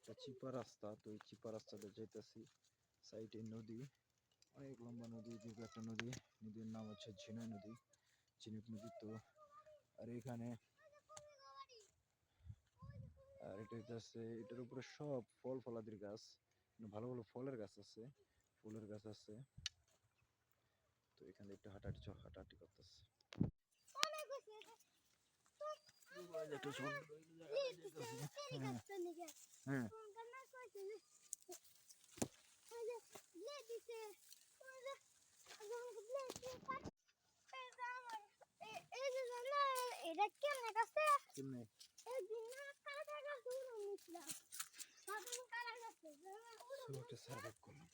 একটা চিপা রাস্তা, তো এই চিপা রাস্তাটা যেতেছি, সাইডে নদী, অনেক লম্বা নদী, দীর্ঘ একটা নদী, নদীর নাম হচ্ছে ঝিনাই নদী, ঝিনুক নদী। তো আর এখানে আর এটা হচ্ছে, এটার উপরে সব ফল ফলাদির গাছ, ভালো ভালো ফলের গাছ আছে, ফুলের গাছ আছে। তো এখানে একটু হাঁটাহাঁটি করতেছে। হ্যাঁ এটা কেমনে কাছে কেমনে একদিন না কাটা গাছ উড়ে নিছিলাম তখন কাটা গাছে একটা সার্ভাইভ করলাম।